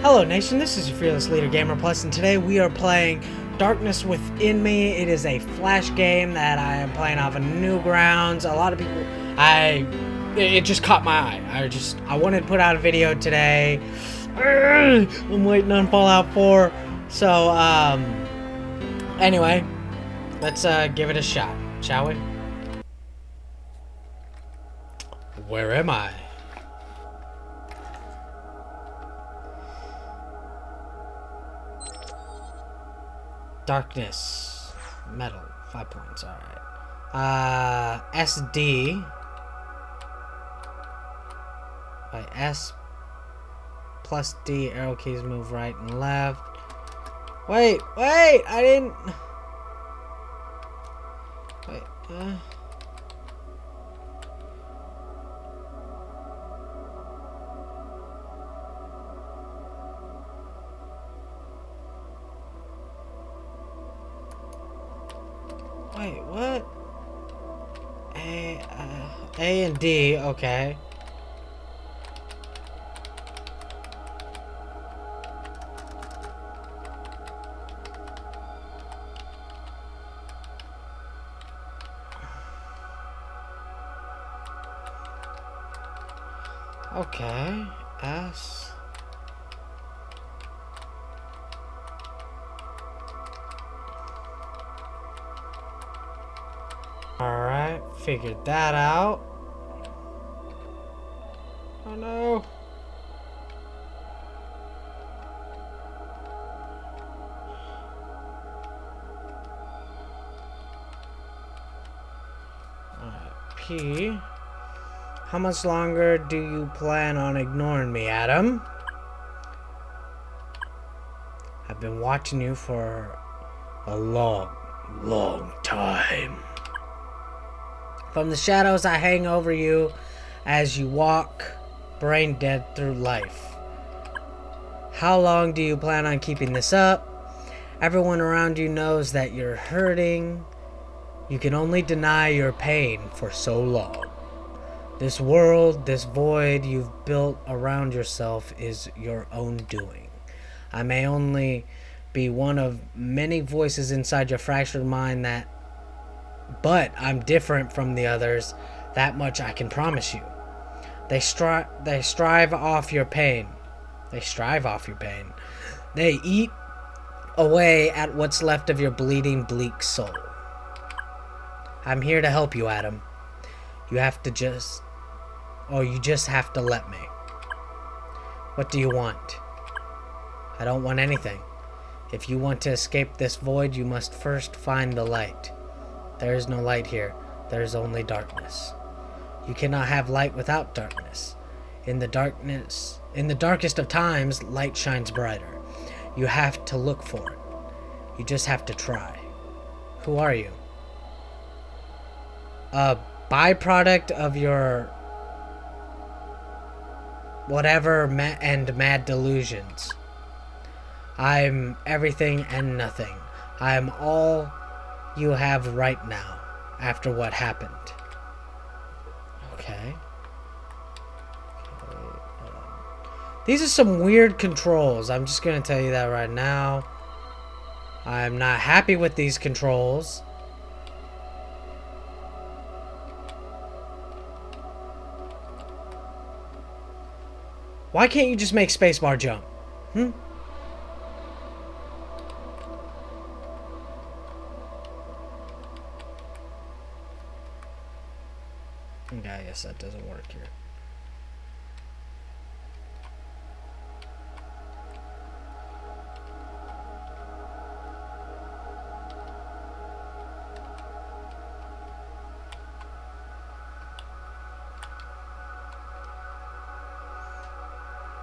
Hello Nation, this is your fearless leader Gamer Plus, and today we are playing Darkness Within Me. It is a flash game that I am playing off of Newgrounds. A lot of people, it just caught my eye. I wanted to put out a video today. I'm waiting on Fallout 4. So, anyway, let's give it a shot, shall we? Where am I? Darkness. Metal. 5 points. Alright. SD. By S plus D, arrow keys move right and left. Wait! I didn't... Wait, Wait, what? A and D, okay. Okay, S. Alright, figured that out. Oh no. Alright, P. How much longer do you plan on ignoring me, Adam? I've been watching you for a long time. From the shadows I hang over you as you walk brain dead through life. How long do you plan on keeping this up? Everyone around you knows that you're hurting. You can only deny your pain for so long. This world, this void you've built around yourself is your own doing. I may only be one of many voices inside your fractured mind but I'm different from the others. That much I can promise you. They strive off your pain. They strive off your pain. They eat away at what's left of your bleeding, bleak soul. I'm here to help you, Adam. You just have to let me. What do you want? I don't want anything. If you want to escape this void, you must first find the light. There is no light here. There is only darkness. You cannot have light without darkness. In the darkest of times, light shines brighter. You have to look for it. You just have to try. Who are you? A byproduct of your whatever mad delusions. I'm everything and nothing. I am all you have right now, after what happened. Okay. These are some weird controls. I'm just gonna tell you that right now. I'm not happy with these controls. Why can't you just make spacebar jump? Okay, I guess that doesn't work here.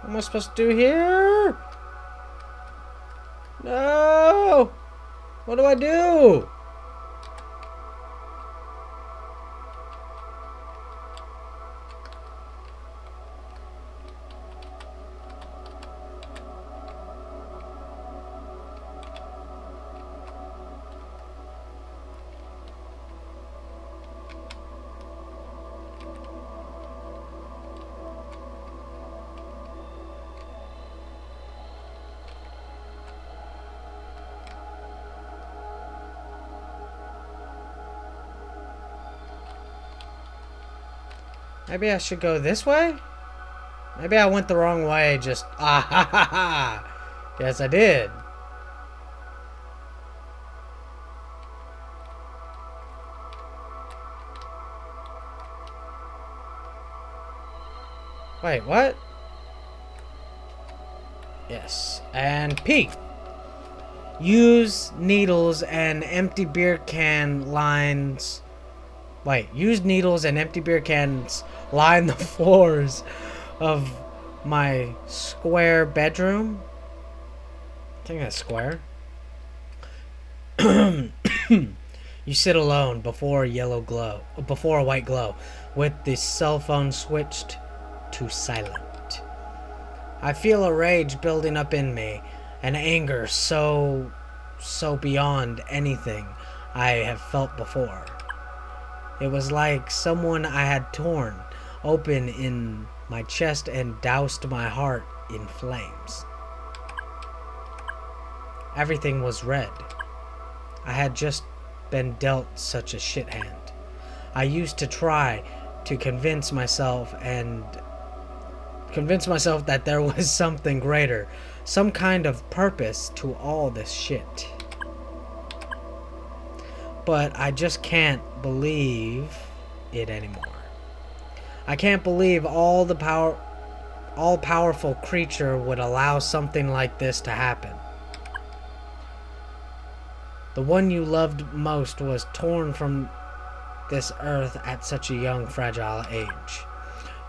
What am I supposed to do here? No! What do I do? Maybe I should go this way? Maybe I went the wrong way, just... Ah, ha, ha, ha. Yes, I did. Wait, what? Yes. And P. Use needles and empty beer can lines... Wait, use needles and empty beer cans line the floors of my square bedroom. I think that's square. You sit alone before a white glow, with the cell phone switched to silent. I feel a rage building up in me, an anger so beyond anything I have felt before. It was like someone I had torn open in my chest and doused my heart in flames. Everything was red. I had just been dealt such a shit hand. I used to try to convince myself that there was something greater, some kind of purpose to all this shit. But I just can't believe it anymore. I can't believe all-powerful creature would allow something like this to happen. The one you loved most was torn from this earth at such a young, fragile age.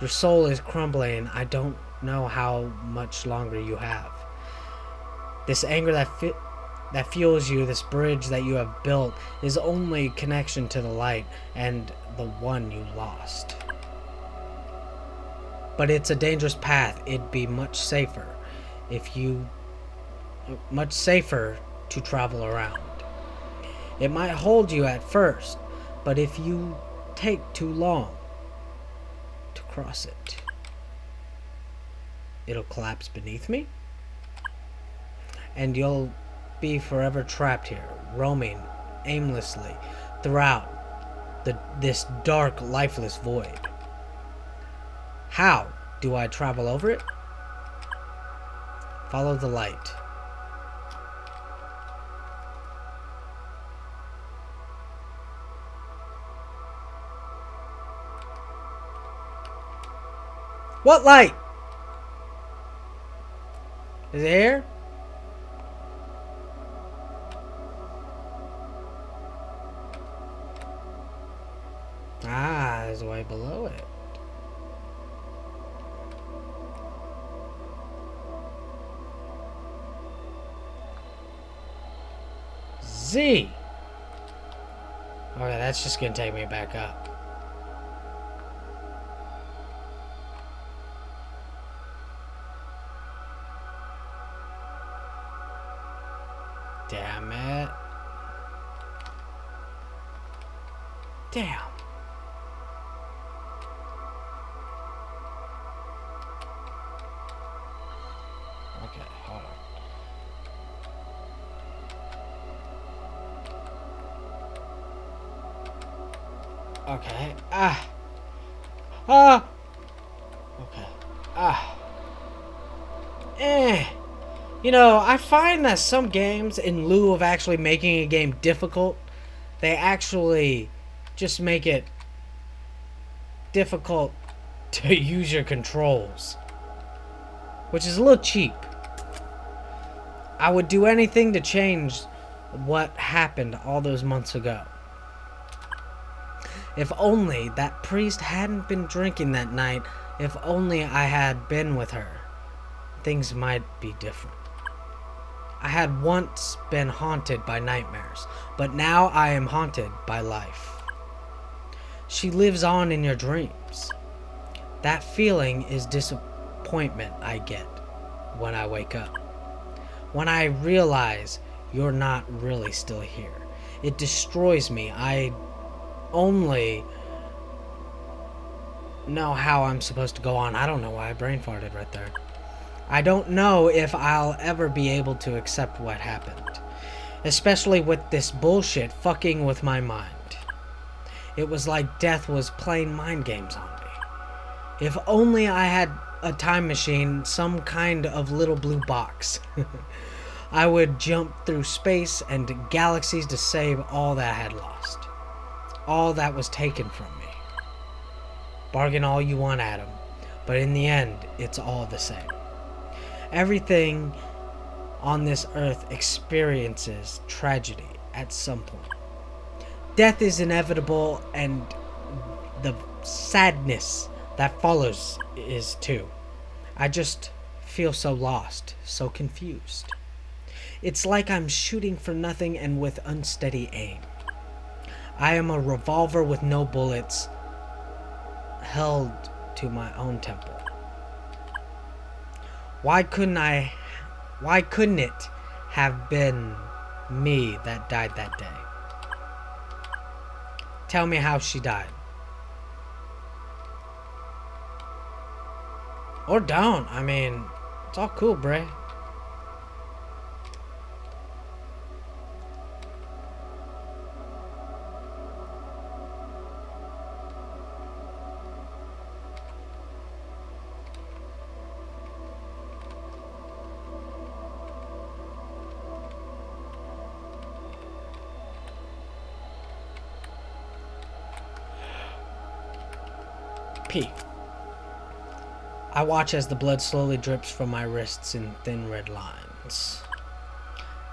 Your soul is crumbling. I don't know how much longer you have. This anger that fuels you, this bridge that you have built, is only connection to the light and the one you lost. But it's a dangerous path. It'd be much safer to travel around. It might hold you at first, but if you take too long to cross it, it'll collapse beneath me, and you'll be forever trapped here, roaming aimlessly throughout this dark, lifeless void. How do I travel over it? Follow the light. What light? Is it here? Ah, there's a way below it. Z. Okay, that's just gonna take me back up. Damn it. Damn. Okay, hold on. Okay. Okay. You know, I find that some games, in lieu of actually making a game difficult, they actually just make it difficult to use your controls, which is a little cheap. I would do anything to change what happened all those months ago. If only that priest hadn't been drinking that night, if only I had been with her, things might be different. I had once been haunted by nightmares, but now I am haunted by life. She lives on in your dreams. That feeling is disappointment I get when I wake up. When I realize you're not really still here. It destroys me. I only know how I'm supposed to go on. I don't know why I brain farted right there. I don't know if I'll ever be able to accept what happened, especially with this bullshit fucking with my mind. It was like death was playing mind games on me. If only I had a time machine, some kind of little blue box. I would jump through space and galaxies to save all that I had lost. All that was taken from me. Bargain all you want, Adam, but in the end, it's all the same. Everything on this earth experiences tragedy at some point. Death is inevitable, and the sadness that follows is too. I just feel so lost, so confused. It's like I'm shooting for nothing and with unsteady aim. I am a revolver with no bullets, held to my own temple. Why couldn't it have been me that died that day? Tell me how she died. Or don't. I mean, it's all cool, Bray. P. I watch as the blood slowly drips from my wrists in thin red lines.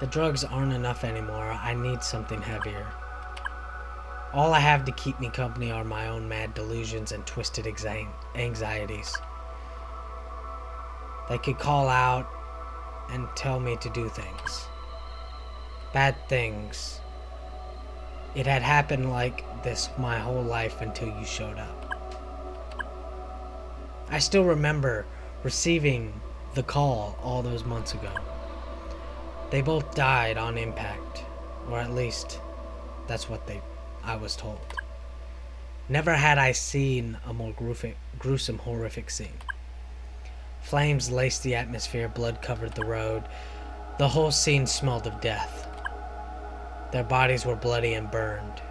The drugs aren't enough anymore. I need something heavier. All I have to keep me company are my own mad delusions and twisted anxieties. They could call out and tell me to do things. Bad things. It had happened like this my whole life until you showed up. I still remember receiving the call all those months ago. They both died on impact, or at least that's what I was told. Never had I seen a more gruesome, horrific scene. Flames laced the atmosphere, blood covered the road. The whole scene smelled of death. Their bodies were bloody and burned.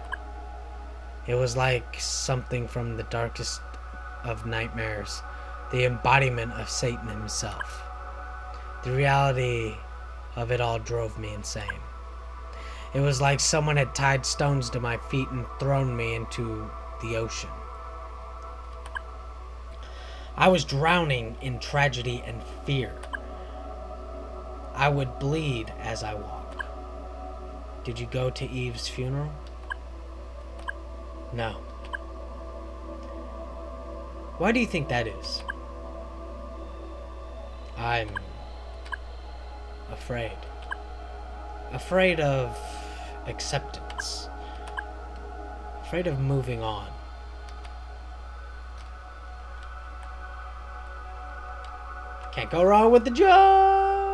It was like something from the darkest of nightmares, the embodiment of Satan himself. The reality of it all drove me insane. It was like someone had tied stones to my feet and thrown me into the ocean. I was drowning in tragedy and fear. I would bleed as I walk. Did you go to Eve's funeral? No. Why do you think that is? I'm afraid. Afraid of acceptance. Afraid of moving on. Can't go wrong with the Joe!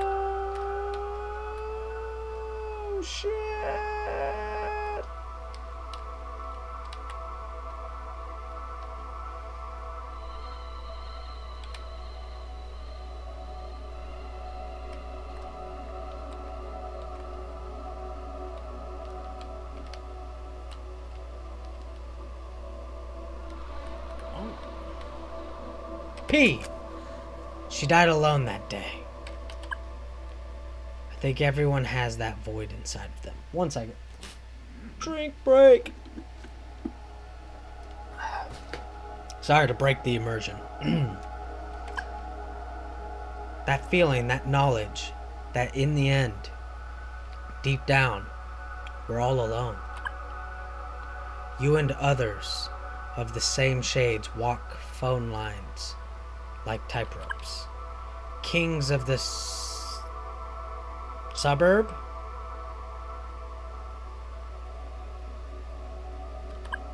Shit! P. She died alone that day. I think everyone has that void inside of them. 1 second. Drink break. Sorry to break the immersion. That feeling, that knowledge, that in the end, deep down, we're all alone. You and others of the same shades walk phone lines like type ropes. Kings of the suburb?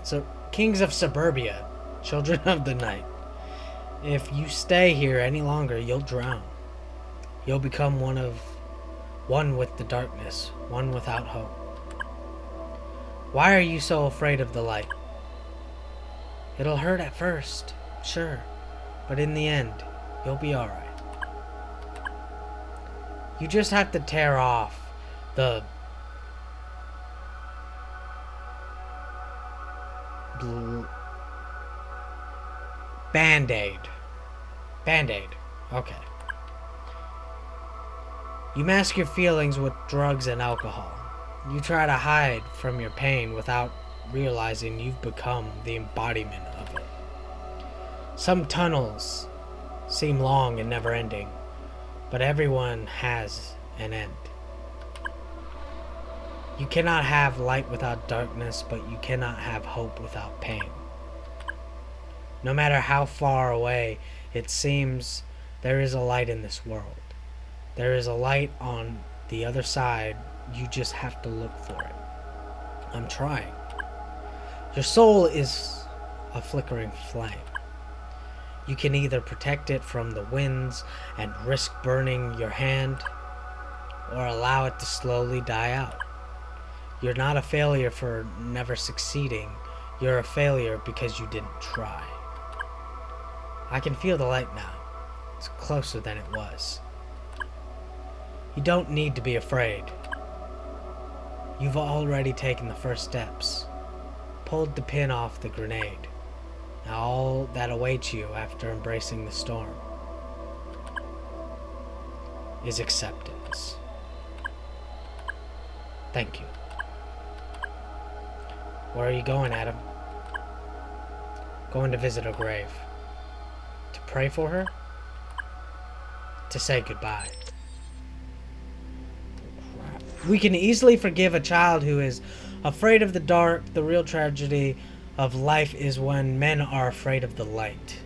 So, kings of suburbia, children of the night. If you stay here any longer, you'll drown. You'll become one with the darkness, one without hope. Why are you so afraid of the light? It'll hurt at first, sure, but in the end, you'll be alright. You just have to tear off the Band-Aid. Band-Aid. Okay. You mask your feelings with drugs and alcohol. You try to hide from your pain without realizing you've become the embodiment of it. Some tunnels seem long and never-ending, but everyone has an end. You cannot have light without darkness, but you cannot have hope without pain. No matter how far away it seems, there is a light in this world. There is a light on the other side. You just have to look for it. I'm trying. Your soul is a flickering flame. You can either protect it from the winds and risk burning your hand, or allow it to slowly die out. You're not a failure for never succeeding. You're a failure because you didn't try. I can feel the light now. It's closer than it was. You don't need to be afraid. You've already taken the first steps. Pulled the pin off the grenade. Now all that awaits you after embracing the storm is acceptance. Thank you. Where are you going, Adam? Going to visit her grave. To pray for her? To say goodbye. We can easily forgive a child who is afraid of the dark. The real tragedy of life is when men are afraid of the light.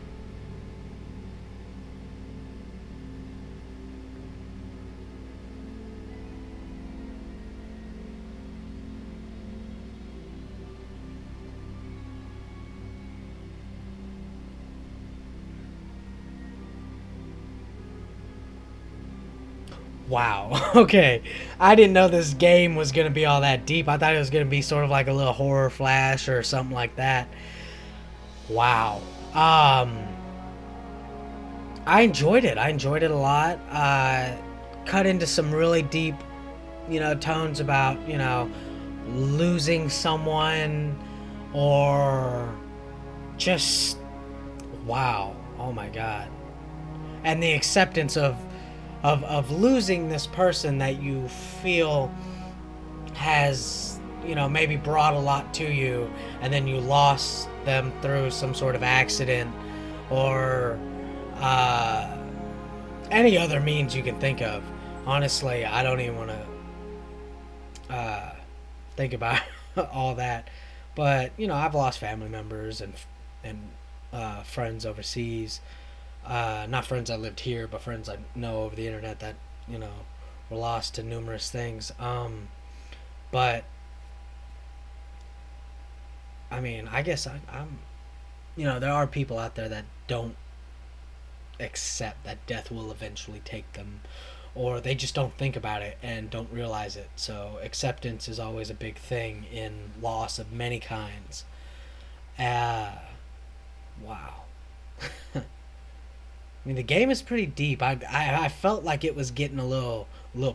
Wow. Okay. I didn't know this game was going to be all that deep. I thought it was going to be sort of like a little horror flash or something like that. Wow. I enjoyed it. I enjoyed it a lot. Cut into some really deep, tones about, losing someone or just wow. Oh my God. And the acceptance of losing this person that you feel has, maybe brought a lot to you, and then you lost them through some sort of accident or any other means you can think of. Honestly, I don't even want to think about all that. But, I've lost family members and friends overseas. Not friends that lived here, but friends I know over the internet that, were lost to numerous things. But, I mean, I guess I'm, there are people out there that don't accept that death will eventually take them, or they just don't think about it and don't realize it. So acceptance is always a big thing in loss of many kinds. Wow. I mean, the game is pretty deep. I felt like it was getting a little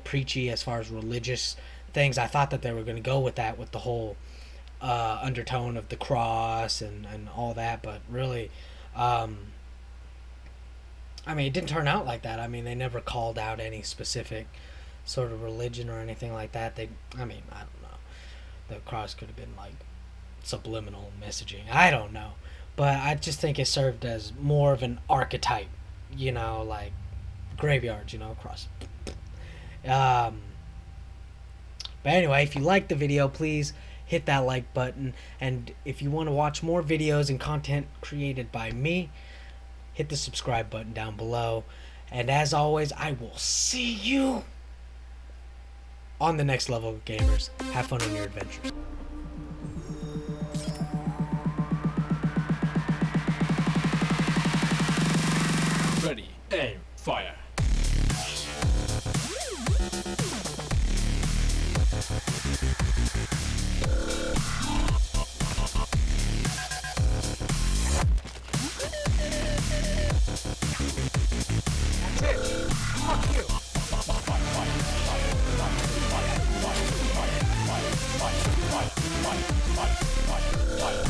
preachy as far as religious things. I thought that they were going to go with that, with the whole undertone of the cross and all that. But really, I mean, it didn't turn out like that. I mean, they never called out any specific sort of religion or anything like that. I don't know. The cross could have been like subliminal messaging. I don't know. But I just think it served as more of an archetype. Like graveyards, cross. But anyway, if you liked the video, please hit that like button. And if you want to watch more videos and content created by me, hit the subscribe button down below. And as always, I will see you on the next level of gamers. Have fun on your adventures. Ready, aim, fire. Fire.